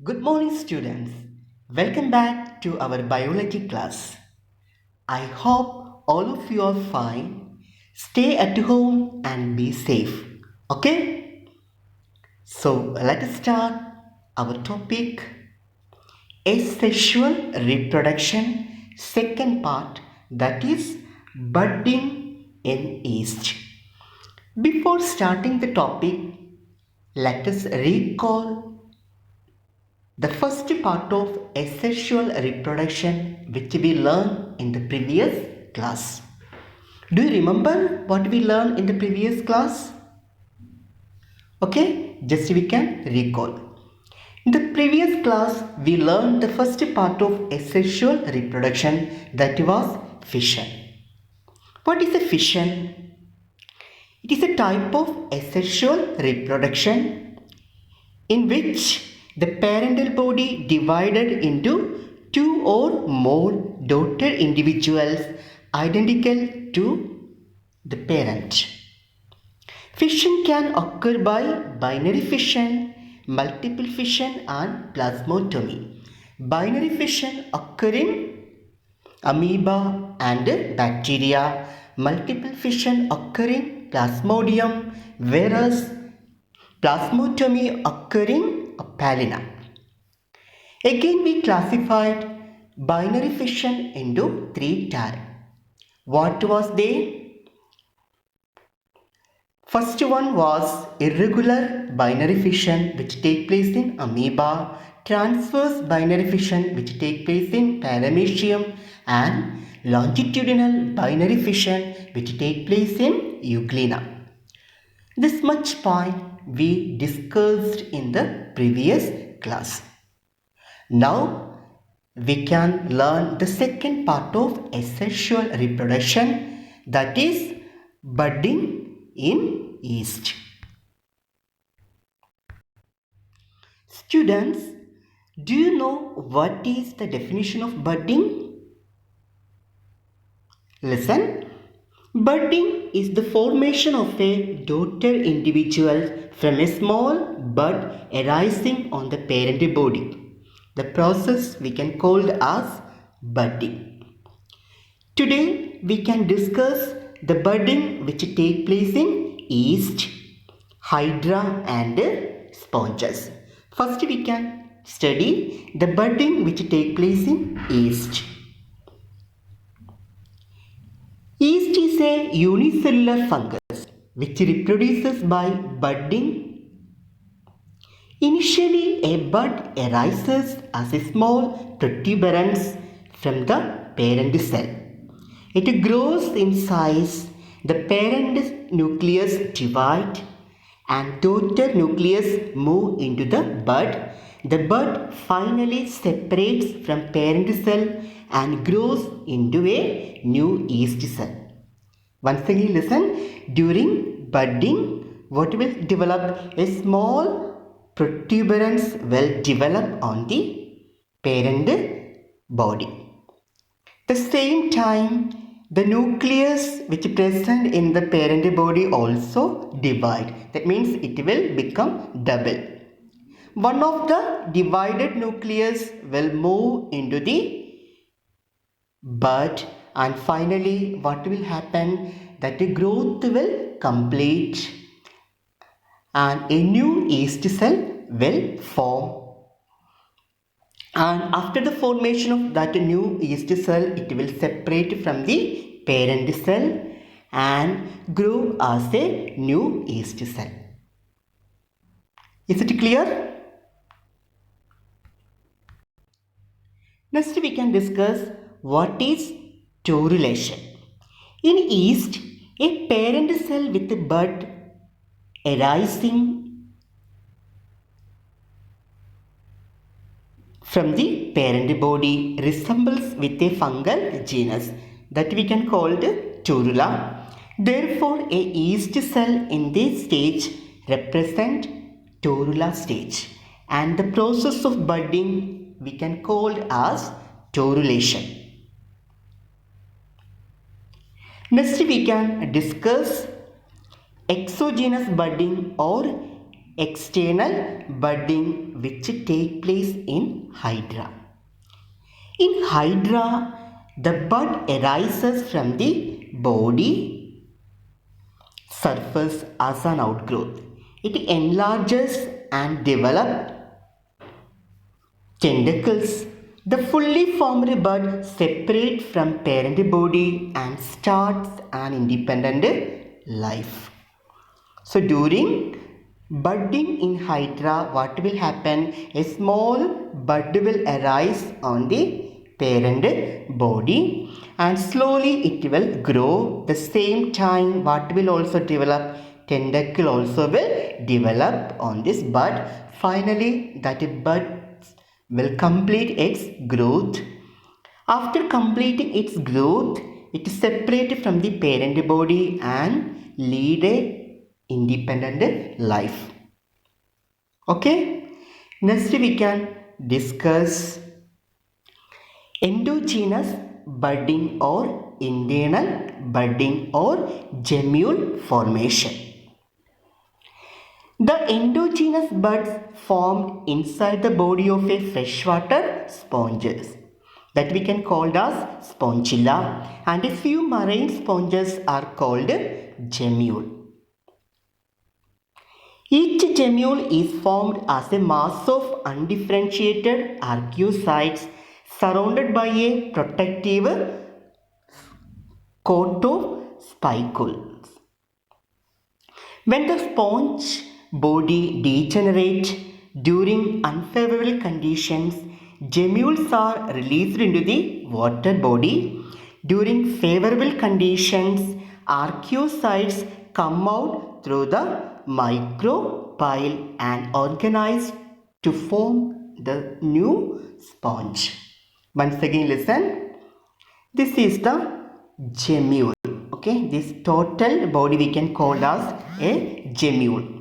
Good morning, students. Welcome back to our biology class. I hope all of you are fine. Stay at home and be safe. Okay? So let us start our topic asexual reproduction, second part, that is budding in yeast. Before starting the topic, let us recall the first part of asexual reproduction which we learned in the previous class. Do you remember what we learned in the previous class? Okay, just we can recall. In the previous class, we learned the first part of asexual reproduction, that was fission. What is a fission? It is a type of asexual reproduction in which the parental body divided into two or more daughter individuals identical to the parent. Fission can occur by binary fission, multiple fission and plasmotomy. Binary fission occur in amoeba and bacteria. Multiple fission occur in plasmodium, whereas plasmotomy occurring Palina. Again, we classified binary fission into three types. What was they? First one was irregular binary fission which take place in amoeba, transverse binary fission which take place in paramecium, and longitudinal binary fission which take place in euglena. This much point we discussed in the previous class. Now we can learn the second part of asexual reproduction, that is budding in yeast. Students, do you know what is the definition of budding? Listen. Budding is the formation of a daughter individual from a small bud arising on the parent body. The process we can call as budding. Today we can discuss the budding which take place in yeast, hydra and sponges. First we can study the budding which take place in yeast. Yeast is a unicellular fungus which reproduces by budding. Initially, a bud arises as a small protuberance from the parent cell. It grows in size, the parent nucleus divides and daughter nucleus move into the bud. The bud finally separates from parent cell and grows into a new yeast cell. Once again listen, during budding, what will develop? A small protuberance will develop on the parent body. The same time, the nucleus which is present in the parent body also divide. That means it will become double. One of the divided nucleus will move into the bud, and finally what will happen, that the growth will complete and a new yeast cell will form. And after the formation of that new yeast cell, it will separate from the parent cell and grow as a new yeast cell. Is it clear? Next we can discuss what is torulation. In yeast, a parent cell with a bud arising from the parent body resembles with a fungal genus that we can call the torula. Therefore, a yeast cell in this stage represent torula stage, and the process of budding we can call as torulation. Next we can discuss exogenous budding or external budding which take place in hydra. In hydra, the bud arises from the body surface as an outgrowth. It enlarges and develops tentacles. The fully formed bud separates from parent body and starts an independent life. So during budding in hydra, what will happen? A small bud will arise on the parent body and slowly it will grow. The same time what will also develop? Tentacle also will develop on this bud. Finally that bud will complete its growth. After completing its growth, it is separated from the parent body and lead a independent life. Okay, next we can discuss endogenous budding or internal budding or gemule formation. The endogenous buds formed inside the body of a freshwater sponges that we can call as spongilla, and a few marine sponges are called gemule. Each gemule is formed as a mass of undifferentiated arcuocytes surrounded by a protective coat of spicules. When the sponge body degenerates during unfavorable conditions, gemules are released into the water body. During favorable conditions, arcuocytes come out through the micropyle and organize to form the new sponge. Once again listen, this is the gemule. Okay, this total body we can call as a gemule.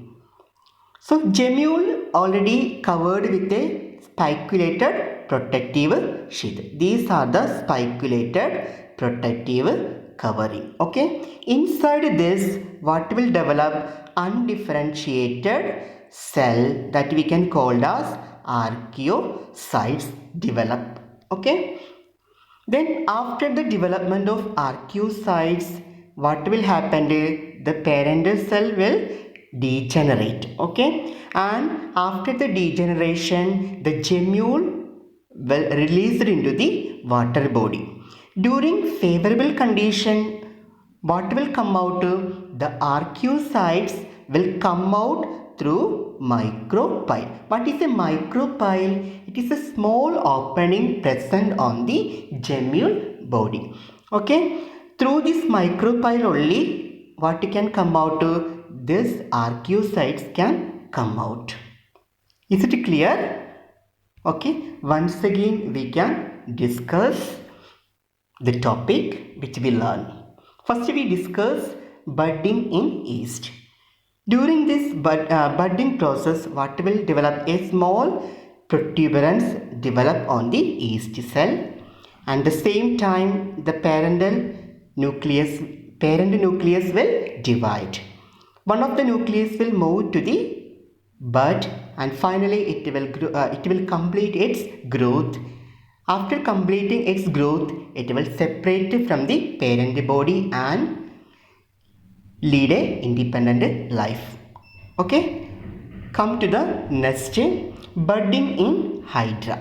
So gemule already covered with a spiculated protective sheath. These are the spiculated protective covering. Okay, inside this what will develop? Undifferentiated cell that we can call as arcuocytes develop. Okay, then after the development of arcuocytes, what will happen? The parent cell will degenerate. Okay, and after the degeneration, the gemule will released into the water body. During favorable condition, what will come out? The arcuocytes will come out through micropyle. What is a micropyle? It is a small opening present on the gemule body. Okay, through this micropyle only what can come out? This arcuocytes can come out. Is it clear? Okay, once again we can discuss the topic which we learn. First we discuss budding in yeast. During this budding process, what will develop? A small protuberance develop on the yeast cell, and the same time the parent nucleus will divide. One of the nucleus will move to the bud, and finally it will complete its growth. After completing its growth, it will separate from the parent body and lead a independent life. Okay, come to the next, budding in hydra.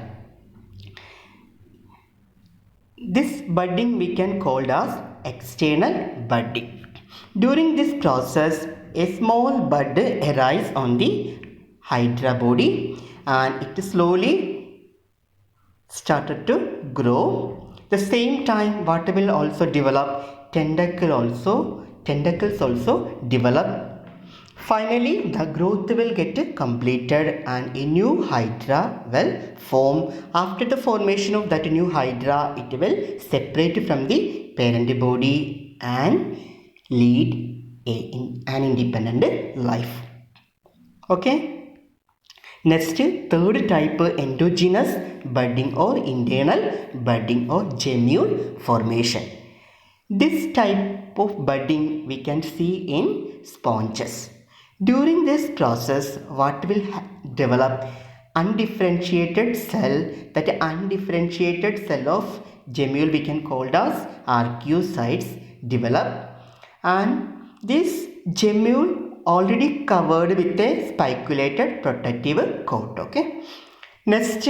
This budding we can call as external budding. During this process, a small bud arises on the hydra body and it slowly started to grow. The same time what will also develop? Tentacles also develop. Finally, the growth will get completed and a new hydra will form. After the formation of that new hydra, it will separate from the parent body and lead an independent life. Okay. Next, third type, endogenous budding or internal budding or gemule formation. This type of budding we can see in sponges. During this process, what will develop? Undifferentiated cell. That undifferentiated cell of gemule we can call as arcusites develop, and this gemule already covered with a spiculated protective coat. Okay. Next,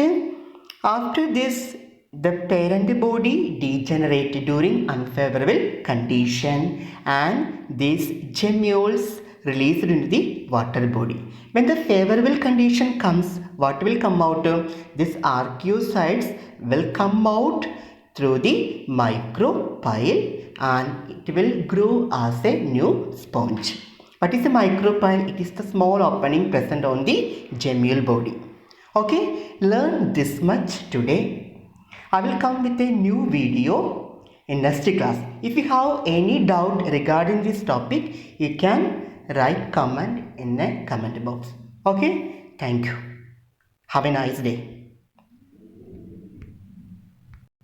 after this, the parent body degenerated during unfavorable condition, and these gemmules released into the water body. When the favorable condition comes, what will come out? These arcusites will come out through the micropyle, and it will grow as a new sponge. What is a micropyle? It is the small opening present on the gemule body. Okay, learn this much today. I will come with a new video in next class. If you have any doubt regarding this topic, you can write comment in the comment box. Okay, thank you. Have a nice day.